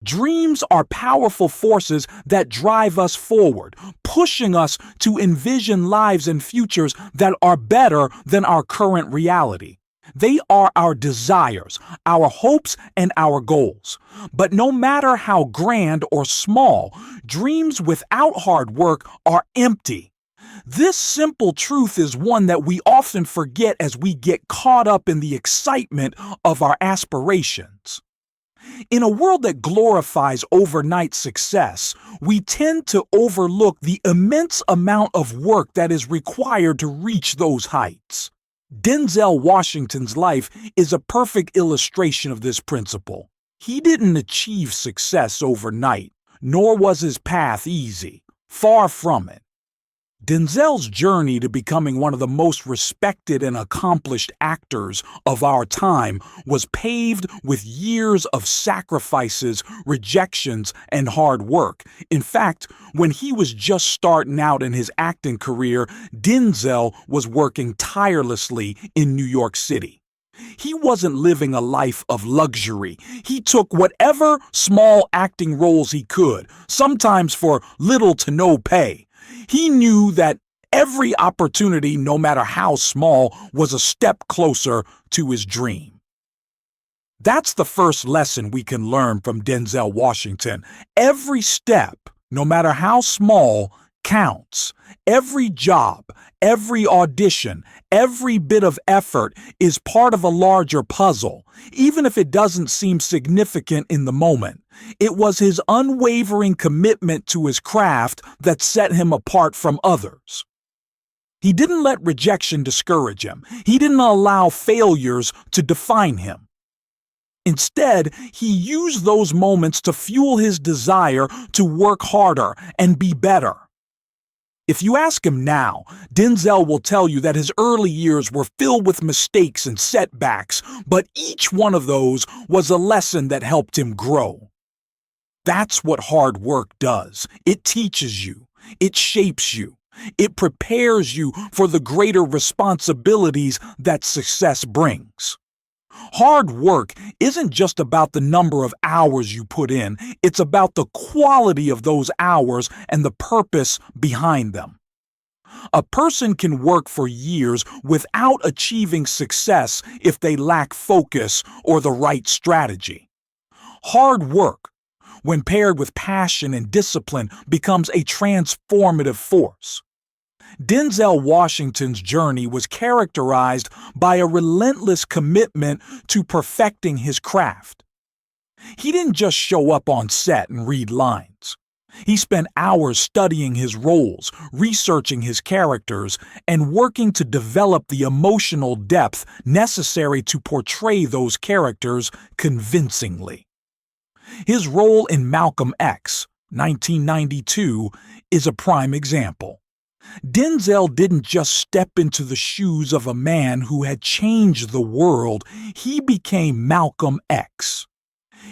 Dreams are powerful forces that drive us forward, pushing us to envision lives and futures that are better than our current reality. They are our desires, our hopes, and our goals. But no matter how grand or small, dreams without hard work are empty. This simple truth is one that we often forget as we get caught up in the excitement of our aspirations. In a world that glorifies overnight success, we tend to overlook the immense amount of work that is required to reach those heights. Denzel Washington's life is a perfect illustration of this principle. He didn't achieve success overnight, nor was his path easy. Far from it. Denzel's journey to becoming one of the most respected and accomplished actors of our time was paved with years of sacrifices, rejections, and hard work. In fact, when he was just starting out in his acting career, Denzel was working tirelessly in New York City. He wasn't living a life of luxury. He took whatever small acting roles he could, sometimes for little to no pay. He knew that every opportunity, no matter how small, was a step closer to his dream. That's the first lesson we can learn from Denzel Washington. Every step, no matter how small, counts. Every job, every audition, every bit of effort is part of a larger puzzle, even if it doesn't seem significant in the moment. It was his unwavering commitment to his craft that set him apart from others. He didn't let rejection discourage him. He didn't allow failures to define him. Instead, he used those moments to fuel his desire to work harder and be better. If you ask him now, Denzel will tell you that his early years were filled with mistakes and setbacks, but each one of those was a lesson that helped him grow. That's what hard work does. It teaches you. It shapes you. It prepares you for the greater responsibilities that success brings. Hard work isn't just about the number of hours you put in, it's about the quality of those hours and the purpose behind them. A person can work for years without achieving success if they lack focus or the right strategy. Hard work, when paired with passion and discipline, becomes a transformative force. Denzel Washington's journey was characterized by a relentless commitment to perfecting his craft. He didn't just show up on set and read lines. He spent hours studying his roles, researching his characters, and working to develop the emotional depth necessary to portray those characters convincingly. His role in Malcolm X, 1992, is a prime example. Denzel didn't just step into the shoes of a man who had changed the world, he became Malcolm X.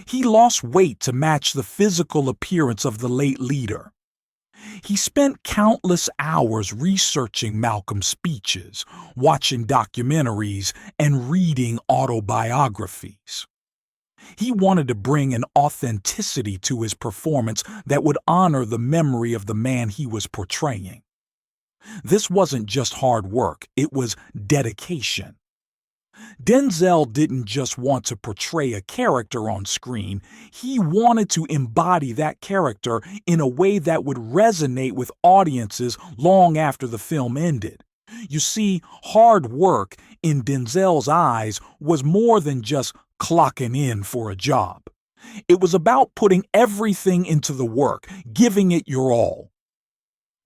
He lost weight to match the physical appearance of the late leader. He spent countless hours researching Malcolm's speeches, watching documentaries, and reading autobiographies. He wanted to bring an authenticity to his performance that would honor the memory of the man he was portraying. This wasn't just hard work, it was dedication. Denzel didn't just want to portray a character on screen, he wanted to embody that character in a way that would resonate with audiences long after the film ended. You see, hard work, in Denzel's eyes, was more than just clocking in for a job. It was about putting everything into the work, giving it your all.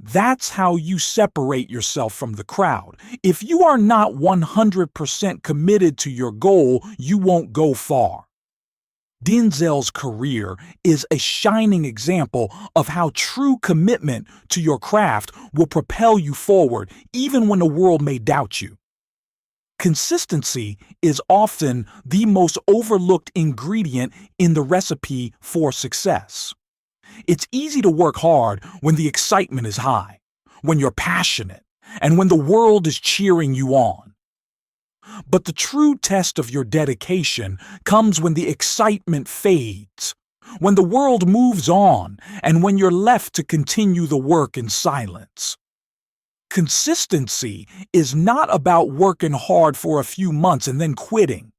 That's how you separate yourself from the crowd. If you are not 100% committed to your goal, you won't go far. Denzel's career is a shining example of how true commitment to your craft will propel you forward, even when the world may doubt you. Consistency is often the most overlooked ingredient in the recipe for success. It's easy to work hard when the excitement is high, when you're passionate, and when the world is cheering you on. But the true test of your dedication comes when the excitement fades, when the world moves on, and when you're left to continue the work in silence. Consistency is not about working hard for a few months and then quitting.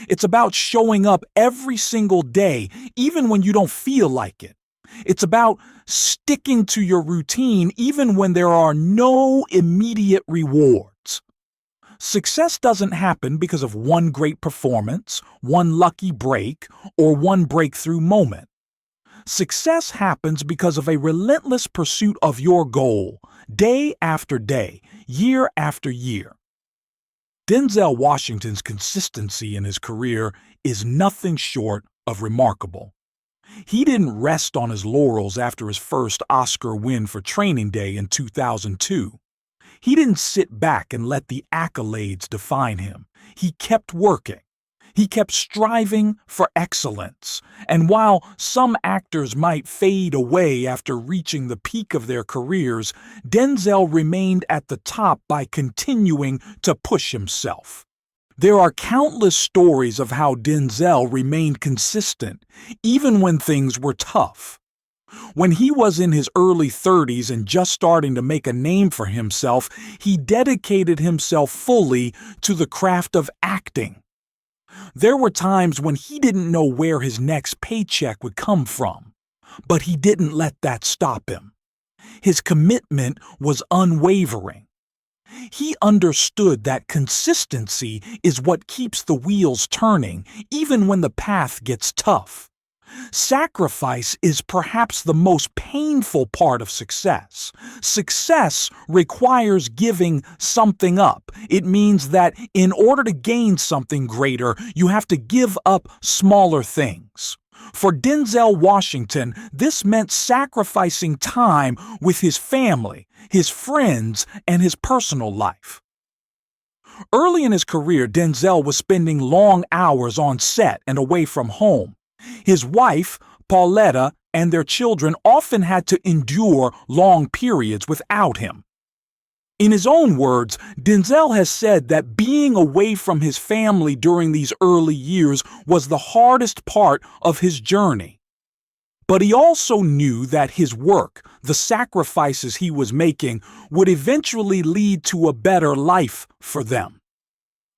It's about showing up every single day, even when you don't feel like it. It's about sticking to your routine even when there are no immediate rewards. Success doesn't happen because of one great performance, one lucky break, or one breakthrough moment. Success happens because of a relentless pursuit of your goal, day after day, year after year. Denzel Washington's consistency in his career is nothing short of remarkable. He didn't rest on his laurels after his first Oscar win for Training Day in 2002. He didn't sit back and let the accolades define him. He kept working. He kept striving for excellence. And while some actors might fade away after reaching the peak of their careers, Denzel remained at the top by continuing to push himself. There are countless stories of how Denzel remained consistent, even when things were tough. When he was in his early 30s and just starting to make a name for himself, he dedicated himself fully to the craft of acting. There were times when he didn't know where his next paycheck would come from, but he didn't let that stop him. His commitment was unwavering. He understood that consistency is what keeps the wheels turning, even when the path gets tough. Sacrifice is perhaps the most painful part of success. Success requires giving something up. It means that in order to gain something greater, you have to give up smaller things. For Denzel Washington, this meant sacrificing time with his family, his friends, and his personal life. Early in his career, Denzel was spending long hours on set and away from home. His wife, Pauletta, and their children often had to endure long periods without him. In his own words, Denzel has said that being away from his family during these early years was the hardest part of his journey. But he also knew that his work, the sacrifices he was making, would eventually lead to a better life for them.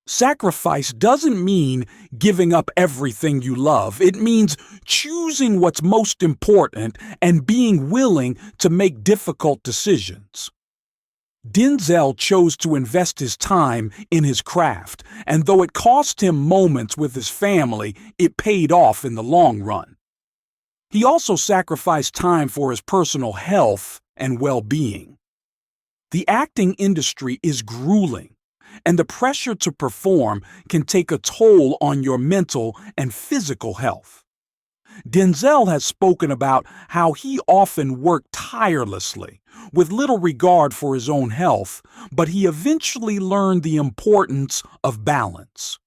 Sacrifice doesn't mean giving up everything you love. It means choosing what's most important and being willing to make difficult decisions. Denzel chose to invest his time in his craft, and though it cost him moments with his family, it paid off in the long run. He also sacrificed time for his personal health and well-being. The acting industry is grueling, and the pressure to perform can take a toll on your mental and physical health. Denzel has spoken about how he often worked tirelessly, with little regard for his own health, but he eventually learned the importance of balance.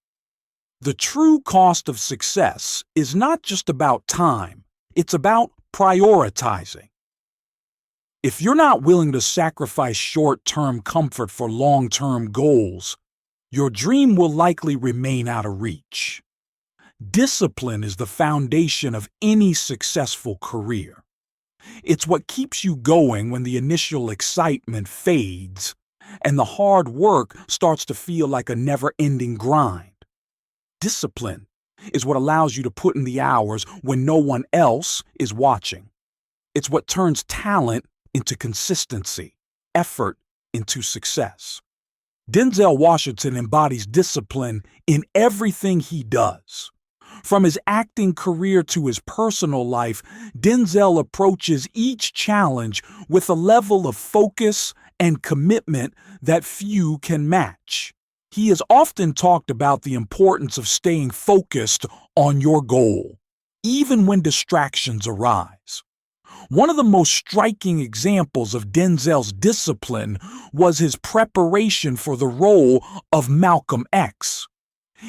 The true cost of success is not just about time, it's about prioritizing. If you're not willing to sacrifice short-term comfort for long-term goals, your dream will likely remain out of reach. Discipline is the foundation of any successful career. It's what keeps you going when the initial excitement fades and the hard work starts to feel like a never-ending grind. Discipline is what allows you to put in the hours when no one else is watching. It's what turns talent into consistency, effort into success. Denzel Washington embodies discipline in everything he does. From his acting career to his personal life, Denzel approaches each challenge with a level of focus and commitment that few can match. He has often talked about the importance of staying focused on your goal, even when distractions arise. One of the most striking examples of Denzel's discipline was his preparation for the role of Malcolm X.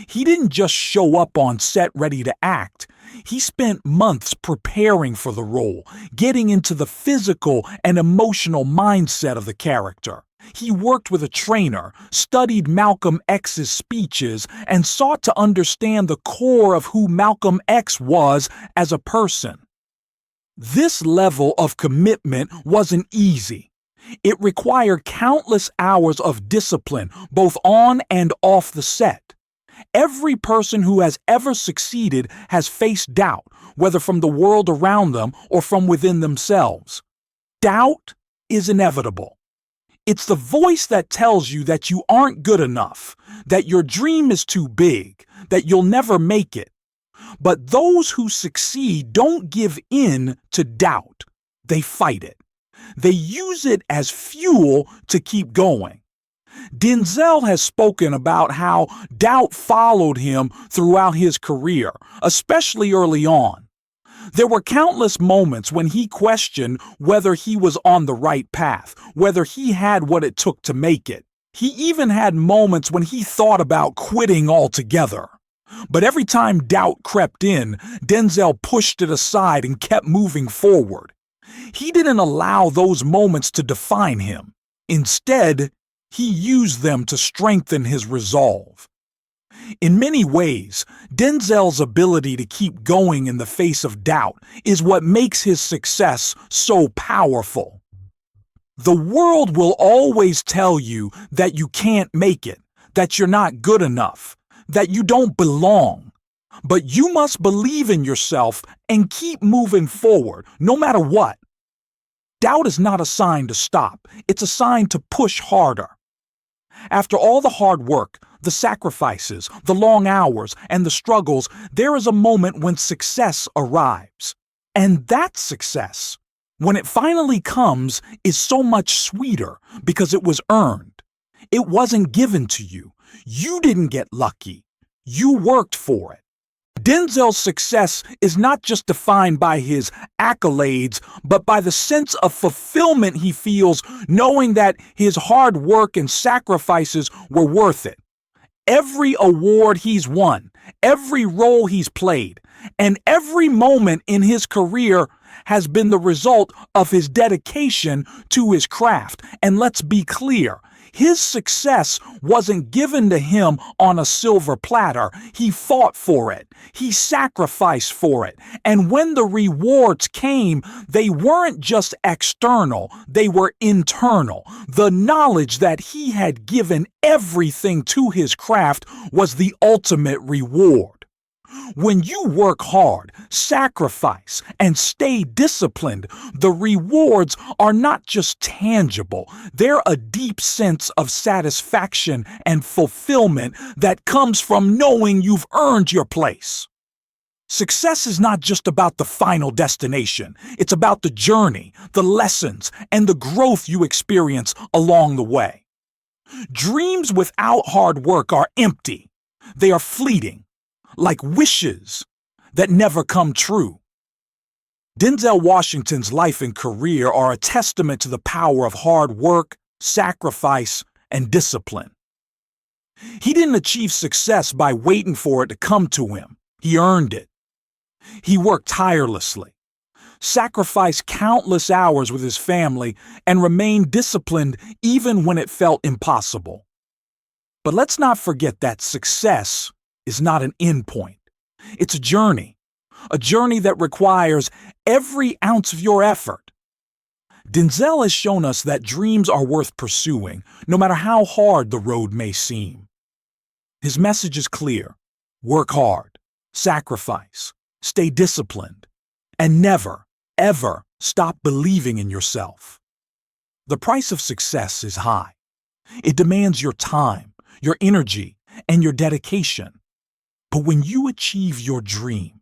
He didn't just show up on set ready to act. He spent months preparing for the role, getting into the physical and emotional mindset of the character. He worked with a trainer, studied Malcolm X's speeches, and sought to understand the core of who Malcolm X was as a person. This level of commitment wasn't easy. It required countless hours of discipline, both on and off the set. Every person who has ever succeeded has faced doubt, whether from the world around them or from within themselves. Doubt is inevitable. It's the voice that tells you that you aren't good enough, that your dream is too big, that you'll never make it. But those who succeed don't give in to doubt. They fight it. They use it as fuel to keep going. Denzel has spoken about how doubt followed him throughout his career, especially early on. There were countless moments when he questioned whether he was on the right path, whether he had what it took to make it. He even had moments when he thought about quitting altogether. But every time doubt crept in, Denzel pushed it aside and kept moving forward. He didn't allow those moments to define him. Instead, he used them to strengthen his resolve. In many ways, Denzel's ability to keep going in the face of doubt is what makes his success so powerful. The world will always tell you that you can't make it, that you're not good enough, that you don't belong. But you must believe in yourself and keep moving forward, no matter what. Doubt is not a sign to stop, it's a sign to push harder. After all the hard work, the sacrifices, the long hours, and the struggles, there is a moment when success arrives. And that success, when it finally comes, is so much sweeter because it was earned. It wasn't given to you. You didn't get lucky. You worked for it. Denzel's success is not just defined by his accolades, but by the sense of fulfillment he feels knowing that his hard work and sacrifices were worth it. Every award he's won, every role he's played, and every moment in his career has been the result of his dedication to his craft. And let's be clear, his success wasn't given to him on a silver platter. He fought for it. He sacrificed for it. And when the rewards came, they weren't just external, they were internal. The knowledge that he had given everything to his craft was the ultimate reward. When you work hard, sacrifice, and stay disciplined, the rewards are not just tangible. They're a deep sense of satisfaction and fulfillment that comes from knowing you've earned your place. Success is not just about the final destination. It's about the journey, the lessons, and the growth you experience along the way. Dreams without hard work are empty. They are fleeting, like wishes that never come true. Denzel Washington's life and career are a testament to the power of hard work, sacrifice, and discipline. He didn't achieve success by waiting for it to come to him. He earned it. He worked tirelessly, sacrificed countless hours with his family, and remained disciplined even when it felt impossible. But let's not forget that success is not an endpoint. It's a journey that requires every ounce of your effort. Denzel has shown us that dreams are worth pursuing, no matter how hard the road may seem. His message is clear: work hard, sacrifice, stay disciplined, and never, ever stop believing in yourself. The price of success is high. It demands your time, your energy, and your dedication. But when you achieve your dream,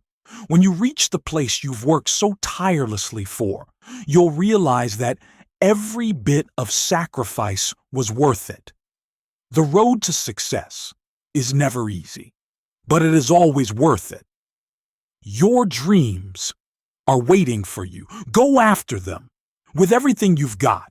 when you reach the place you've worked so tirelessly for, you'll realize that every bit of sacrifice was worth it. The road to success is never easy, but it is always worth it. Your dreams are waiting for you. Go after them with everything you've got.